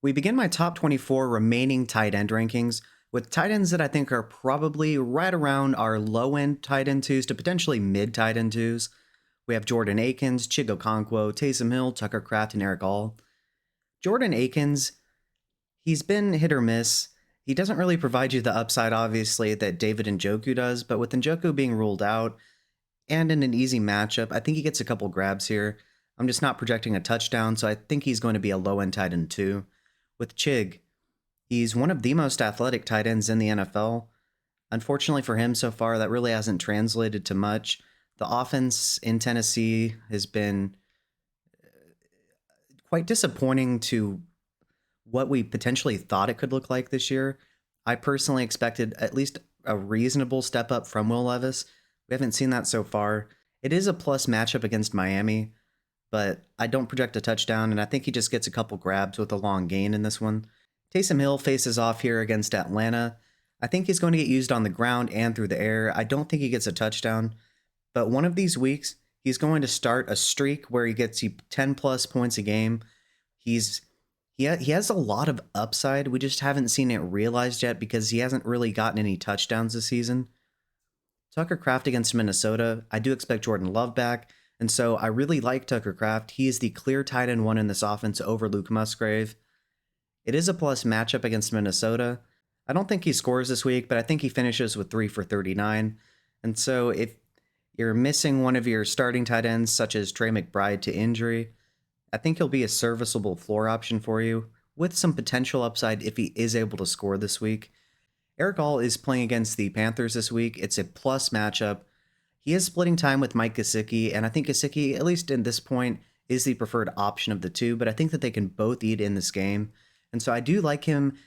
We begin my top 24 remaining tight end rankings with tight ends that I think are probably right around our low end tight end twos to potentially mid tight end twos. We have Jordan Akins, Chigo Okonkwo, Taysom Hill, Tucker Kraft, and Eric All. Jordan Akins, he's been hit or miss. He doesn't really provide you the upside, obviously, that David Njoku does, but with Njoku being ruled out and in an easy matchup, I think he gets a couple grabs here. I'm just not projecting a touchdown, so I think he's going to be a low end tight end two. With Chig, he's one of the most athletic tight ends in the NFL. Unfortunately for him so far, that really hasn't translated to much. The offense in Tennessee has been quite disappointing to what we potentially thought it could look like this year. I personally expected at least a reasonable step up from Will Levis. We haven't seen that so far. It is a plus matchup against Miami, but I don't project a touchdown, and I think he just gets a couple grabs with a long gain in this one. Taysom Hill faces off here against Atlanta. I think he's going to get used on the ground and through the air. I don't think he gets a touchdown, but one of these weeks, he's going to start a streak where he gets you 10 plus points a game. He has a lot of upside. We just haven't seen it realized yet because he hasn't really gotten any touchdowns this season. Tucker Kraft against Minnesota. I do expect Jordan Love back, and so I really like Tucker Kraft. He is the clear tight end one in this offense over Luke Musgrave. It is a plus matchup against Minnesota. I don't think he scores this week, but I think he finishes with 3 for 39. And so if you're missing one of your starting tight ends, such as Trey McBride to injury, I think he'll be a serviceable floor option for you with some potential upside if he is able to score this week. Eric All is playing against the Panthers this week. It's a plus matchup. He is splitting time with Mike Gesicki, and I think Gesicki, at least in this point, is the preferred option of the two, but I think that they can both eat in this game. And so I do like him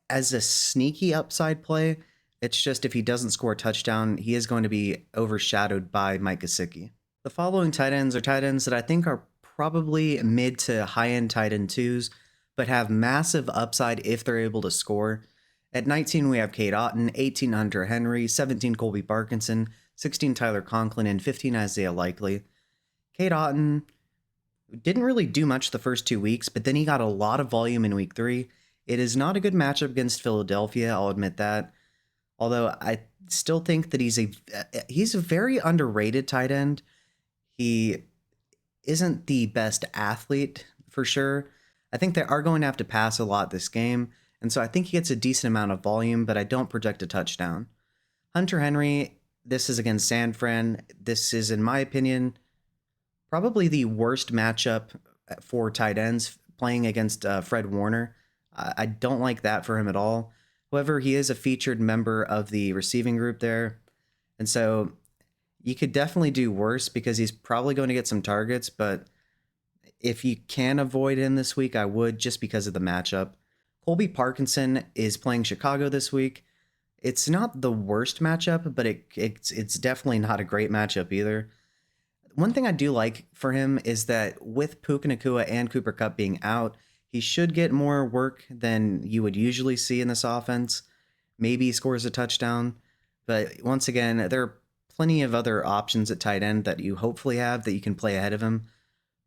as a sneaky upside play. It's just if he doesn't score a touchdown, he is going to be overshadowed by Mike Gesicki. The following tight ends are tight ends that I think are probably mid to high end tight end twos, but have massive upside if they're able to score. At 19, we have Kate Otten, 18, Hunter Henry, 17, Colby Parkinson, 16, Tyler Conklin, and 15, Isaiah Likely. Kate Otten didn't really do much the first 2 weeks, but then he got a lot of volume in week 3. It is not a good matchup against Philadelphia, I'll admit that. Although I still think that he's a very underrated tight end. He isn't the best athlete for sure. I think they are going to have to pass a lot this game, and so I think he gets a decent amount of volume, but I don't project a touchdown. Hunter Henry, this is against San Fran. This is, in my opinion, probably the worst matchup for tight ends playing against Fred Warner. I don't like that for him at all. However, he is a featured member of the receiving group there, and so you could definitely do worse because he's probably going to get some targets, but if you can avoid him this week, I would, just because of the matchup. Colby Parkinson is playing Chicago this week. It's not the worst matchup, but it's definitely not a great matchup either. One thing I do like for him is that with Puka Nacua and Cooper Kupp being out, he should get more work than you would usually see in this offense. Maybe he scores a touchdown, but once again, there are plenty of other options at tight end that you hopefully have that you can play ahead of him.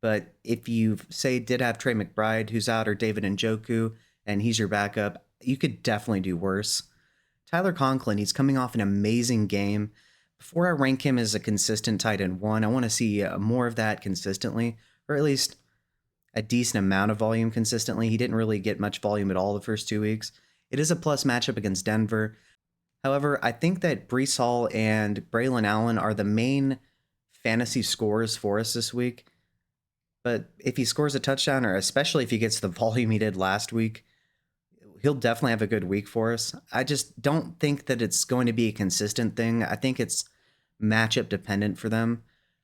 But if you, say, did have Trey McBride, who's out, or David Njoku, and he's your backup, you could definitely do worse. Tyler Conklin, he's coming off an amazing game. Before I rank him as a consistent tight end one, I want to see more of that consistently, or at least a decent amount of volume consistently. He didn't really get much volume at all the first 2 weeks. It is a plus matchup against Denver. However, I think that Breece Hall and Braylon Allen are the main fantasy scorers for us this week. But if he scores a touchdown, or especially if he gets the volume he did last week, he'll definitely have a good week for us. I just don't think that it's going to be a consistent thing. I think it's matchup dependent for them.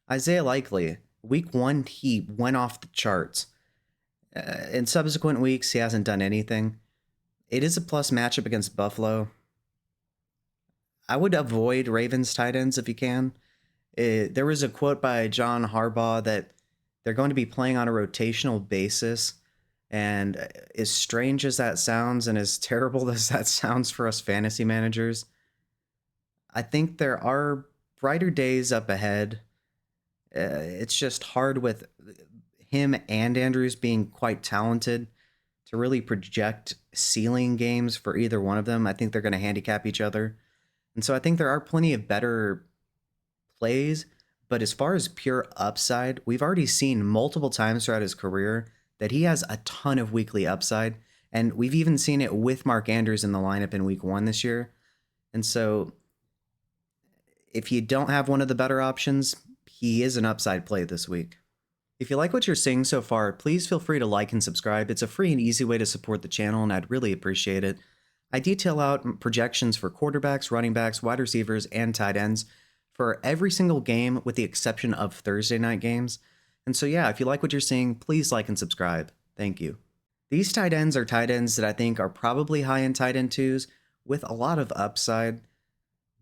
Isaiah Likely, week 1, he went off the charts. In subsequent weeks, he hasn't done anything. It is a plus matchup against Buffalo. I would avoid Ravens tight ends if you can. There was a quote by John Harbaugh that they're going to be playing on a rotational basis. And as strange as that sounds, and as terrible as that sounds for us fantasy managers, I think there are brighter days up ahead. It's just hard with him and Andrews being quite talented. to really project ceiling games for either one of them. I think they're going to handicap each other. And so I think there are plenty of better plays, but as far as pure upside, we've already seen multiple times throughout his career that he has a ton of weekly upside. And we've even seen it with Mark Andrews in the lineup in week 1 this year. And so if you don't have one of the better options, he is an upside play this week. If you like what you're seeing so far, please feel free to like and subscribe. It's a free and easy way to support the channel, and I'd really appreciate it. I detail out projections for quarterbacks, running backs, wide receivers, and tight ends for every single game with the exception of Thursday night games. And so yeah, if you like what you're seeing, please like and subscribe. Thank you. These tight ends are tight ends that I think are probably high in tight end twos with a lot of upside,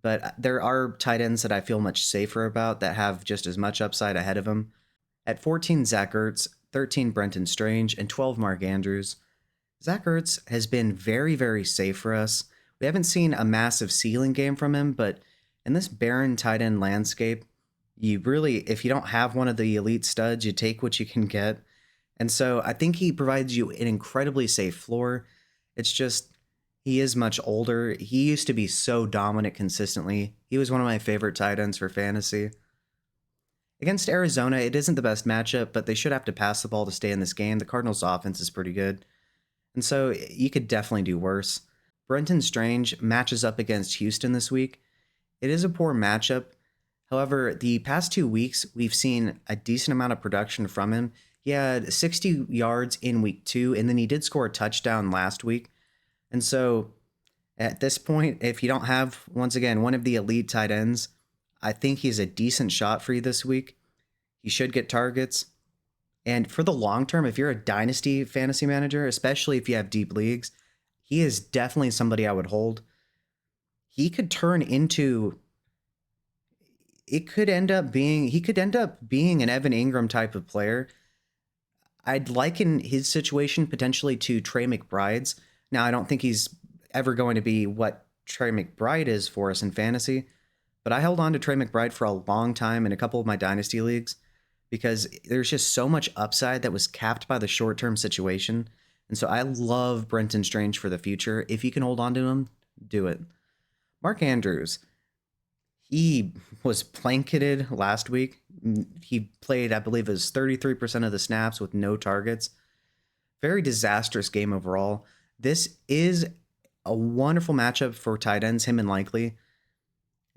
but there are tight ends that I feel much safer about that have just as much upside ahead of them. At 14, Zach Ertz, 13, Brenton Strange, and 12, Mark Andrews. Zach Ertz has been very, very safe for us. We haven't seen a massive ceiling game from him, but in this barren tight end landscape, you really, if you don't have one of the elite studs, you take what you can get. And so I think he provides you an incredibly safe floor. It's just, he is much older. He used to be so dominant consistently. He was one of my favorite tight ends for fantasy. Against Arizona, it isn't the best matchup, but they should have to pass the ball to stay in this game. The Cardinals' offense is pretty good. And so you could definitely do worse. Brenton Strange matches up against Houston this week. It is a poor matchup. However, the past 2 weeks, we've seen a decent amount of production from him. He had 60 yards in week 2, and then he did score a touchdown last week. And so at this point, if you don't have, once again, one of the elite tight ends, I think he's a decent shot for you this week. He should get targets. And for the long term, if you're a dynasty fantasy manager, especially if you have deep leagues, he is definitely somebody I would hold. He could turn into, he could end up being an Evan Ingram type of player. I'd liken his situation potentially to Trey McBride's. Now, I don't think he's ever going to be what Trey McBride is for us in fantasy, but I held on to Trey McBride for a long time in a couple of my dynasty leagues because there's just so much upside that was capped by the short-term situation. And so I love Brenton Strange for the future. If you can hold on to him, do it. Mark Andrews, he was blanketed last week. He played, I believe, his 33% of the snaps with no targets. Very disastrous game overall. This is a wonderful matchup for tight ends, him and Likely.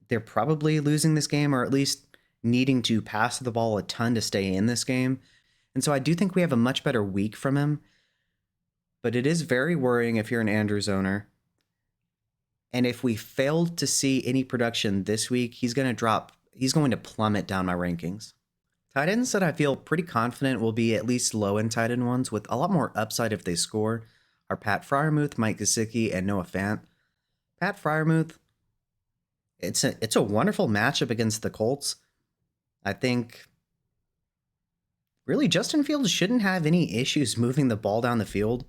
They're probably losing this game, or at least needing to pass the ball a ton to stay in this game. And so I do think we have a much better week from him. But it is very worrying if you're an Andrews owner. And if we failed to see any production this week, he's going to plummet down my rankings. Tight ends that I feel pretty confident will be at least low-end tight end ones with a lot more upside if they score are Pat Freiermuth, Mike Gesicki, and Noah Fant. Pat Freiermuth, it's a wonderful matchup against the Colts. I think really Justin Fields shouldn't have any issues moving the ball down the field.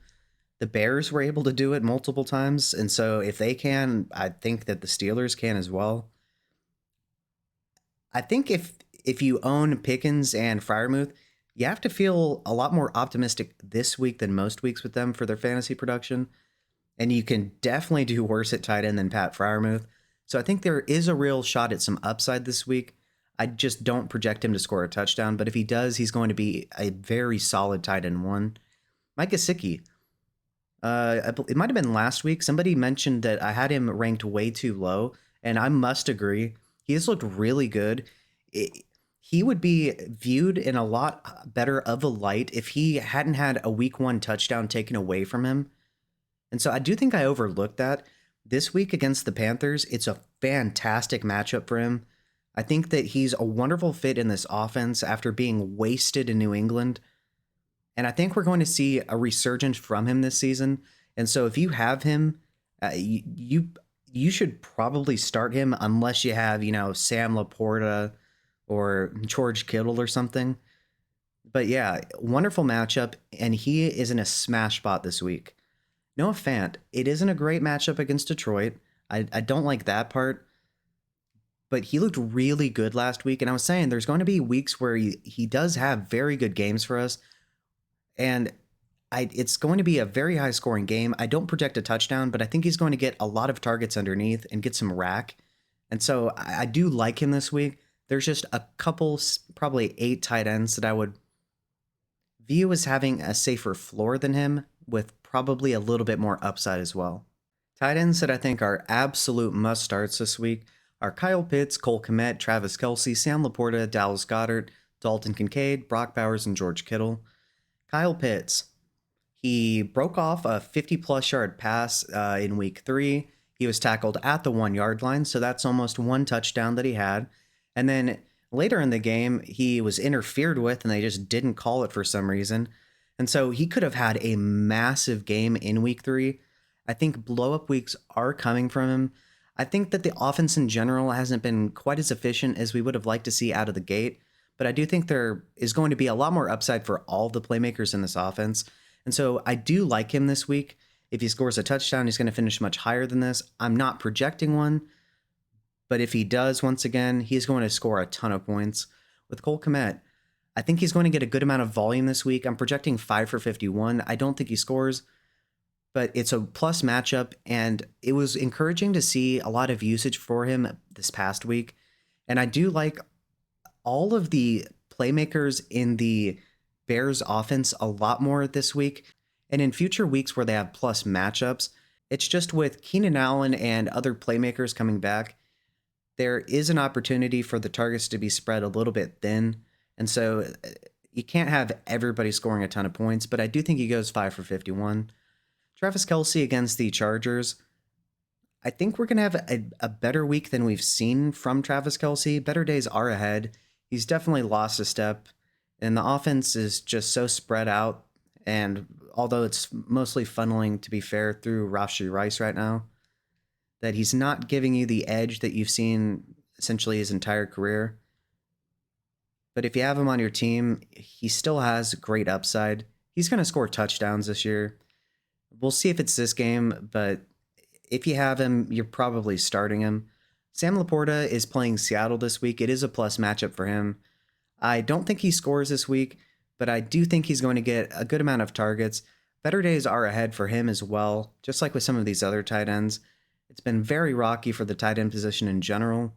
The Bears were able to do it multiple times, and so if they can, I think that the Steelers can as well. I think if you own Pickens and Freiermuth, you have to feel a lot more optimistic this week than most weeks with them for their fantasy production, and you can definitely do worse at tight end than Pat Freiermuth. So I think there is a real shot at some upside this week. I just don't project him to score a touchdown, but if he does, he's going to be a very solid tight end one. Mike Gesicki. It might have been last week. Somebody mentioned that I had him ranked way too low, and I must agree. He has looked really good. He would be viewed in a lot better of a light if he hadn't had a week 1 touchdown taken away from him. And so I do think I overlooked that. This week against the Panthers, it's a fantastic matchup for him. I think that he's a wonderful fit in this offense after being wasted in New England. And I think we're going to see a resurgence from him this season. And so if you have him, you should probably start him unless you have, Sam LaPorta or George Kittle or something. But yeah, wonderful matchup. And he is in a smash spot this week. Noah Fant, it isn't a great matchup against Detroit. I don't like that part. But he looked really good last week. And I was saying there's going to be weeks where he does have very good games for us. And It's going to be a very high scoring game. I don't project a touchdown, but I think he's going to get a lot of targets underneath and get some rack. And so I do like him this week. There's just a couple, probably 8 tight ends that I would view as having a safer floor than him, with probably a little bit more upside as well. Tight ends that I think are absolute must starts this week are Kyle Pitts, Cole Kmet, Travis Kelce, Sam LaPorta, Dallas Goedert, Dalton Kincaid, Brock Bowers, and George Kittle. Kyle Pitts, he broke off a 50-plus yard pass in week 3. He was tackled at the 1 yard line, so that's almost one touchdown that he had. And then later in the game, he was interfered with, and they just didn't call it for some reason. And so he could have had a massive game in week 3. I think blow-up weeks are coming from him. I think that the offense in general hasn't been quite as efficient as we would have liked to see out of the gate, but I do think there is going to be a lot more upside for all the playmakers in this offense. And so I do like him this week. If he scores a touchdown, he's going to finish much higher than this. I'm not projecting one, but if he does, once again, he's going to score a ton of points. With Cole Kmet, I think he's going to get a good amount of volume this week. I'm projecting 5 for 51. I don't think he scores, but it's a plus matchup, and it was encouraging to see a lot of usage for him this past week. And I do like all of the playmakers in the Bears offense a lot more this week. And in future weeks where they have plus matchups, it's just with Keenan Allen and other playmakers coming back, there is an opportunity for the targets to be spread a little bit thin. And so you can't have everybody scoring a ton of points, but I do think he goes 5 for 51. Travis Kelce against the Chargers. I think we're going to have a better week than we've seen from Travis Kelce. Better days are ahead. He's definitely lost a step, and the offense is just so spread out. And although it's mostly funneling, to be fair, through Rashee Rice right now, that he's not giving you the edge that you've seen essentially his entire career. But if you have him on your team, he still has great upside. He's going to score touchdowns this year. We'll see if it's this game, but if you have him, you're probably starting him. Sam LaPorta is playing Seattle this week. It is a plus matchup for him. I don't think he scores this week, but I do think he's going to get a good amount of targets. Better days are ahead for him as well, just like with some of these other tight ends. It's been very rocky for the tight end position in general,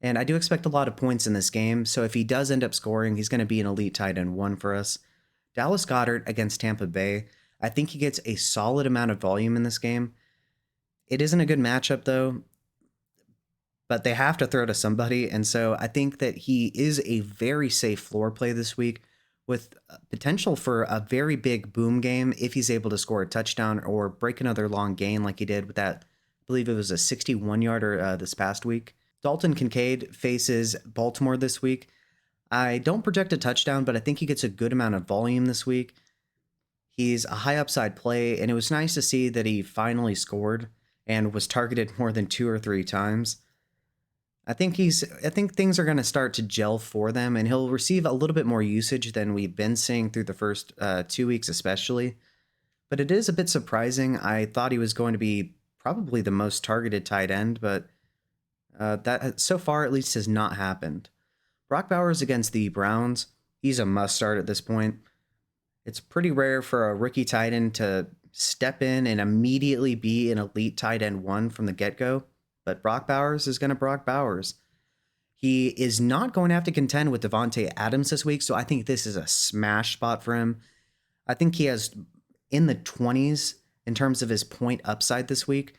and I do expect a lot of points in this game, so if he does end up scoring, he's going to be an elite tight end 1 for us. Dallas Goedert against Tampa Bay. I think he gets a solid amount of volume in this game. It isn't a good matchup, though, but they have to throw to somebody, and so I think that he is a very safe floor play this week with potential for a very big boom game if he's able to score a touchdown or break another long gain like he did with that, I believe it was a 61-yarder this past week. Dalton Kincaid faces Baltimore this week. I don't project a touchdown, but I think he gets a good amount of volume this week. He's a high upside play, and it was nice to see that he finally scored and was targeted more than 2 or 3 times. I think things are going to start to gel for them, and he'll receive a little bit more usage than we've been seeing through the first 2 weeks especially. But it is a bit surprising. I thought he was going to be probably the most targeted tight end, but that so far at least has not happened. Brock Bowers against the Browns. He's a must start at this point. It's pretty rare for a rookie tight end to step in and immediately be an elite tight end 1 from the get-go, but Brock Bowers is going to Brock Bowers. He is not going to have to contend with Devontae Adams this week, so I think this is a smash spot for him. I think he has in the 20s in terms of his point upside this week.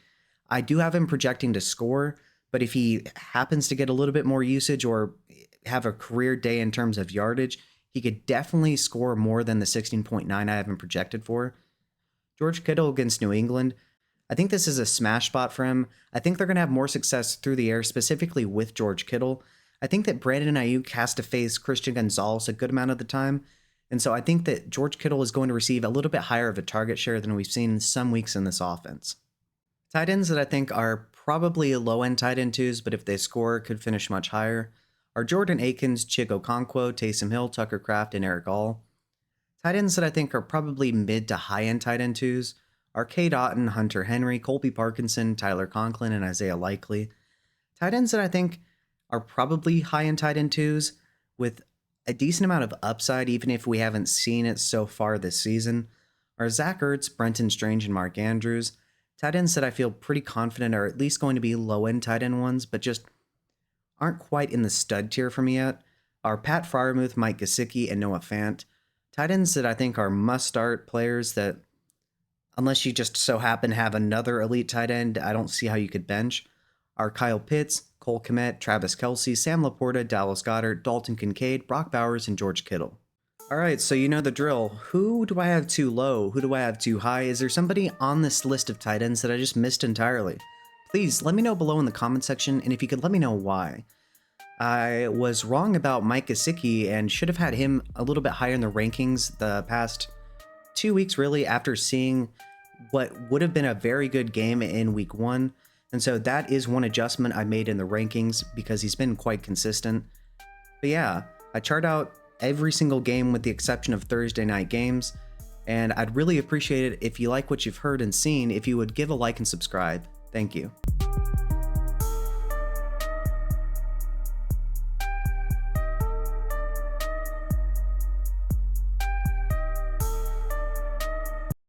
I do have him projecting to score, but if he happens to get a little bit more usage or have a career day in terms of yardage, he could definitely score more than the 16.9 I have him projected for. George Kittle against New England. I think this is a smash spot for him. I think they're going to have more success through the air, specifically with George Kittle. I think that Brandon Ayuk has to face Christian Gonzalez a good amount of the time. And so I think that George Kittle is going to receive a little bit higher of a target share than we've seen in some weeks in this offense. Tight ends that I think are probably low-end tight end 2s, but if they score, could finish much higher, are Jordan Akins, Chig Okonkwo, Taysom Hill, Tucker Kraft, and Eric All. Tight ends that I think are probably mid to high-end tight end 2s are Cade Otton, Hunter Henry, Colby Parkinson, Tyler Conklin, and Isaiah Likely. Tight ends that I think are probably high-end tight end 2s with a decent amount of upside, even if we haven't seen it so far this season, are Zach Ertz, Brenton Strange, and Mark Andrews. Tight ends that I feel pretty confident are at least going to be low-end tight end ones, but just aren't quite in the stud tier for me yet, are Pat Freiermuth, Mike Gesicki, and Noah Fant. Tight ends that I think are must-start players that, unless you just so happen to have another elite tight end, I don't see how you could bench, are Kyle Pitts, Cole Kmet, Travis Kelce, Sam LaPorta, Dallas Goedert, Dalton Kincaid, Brock Bowers, and George Kittle. All right, so you know the drill. Who do I have too low? Who do I have too high? Is there somebody on this list of tight ends that I just missed entirely? Please let me know below in the comment section, and if you could let me know why. I was wrong about Mike Gesicki and should have had him a little bit higher in the rankings the past 2 weeks, really, after seeing what would have been a very good game in week 1. And so that is one adjustment I made in the rankings because he's been quite consistent. But yeah, I chart out every single game with the exception of Thursday night games, and I'd really appreciate it if you like what you've heard and seen if you would give a like and subscribe. Thank you.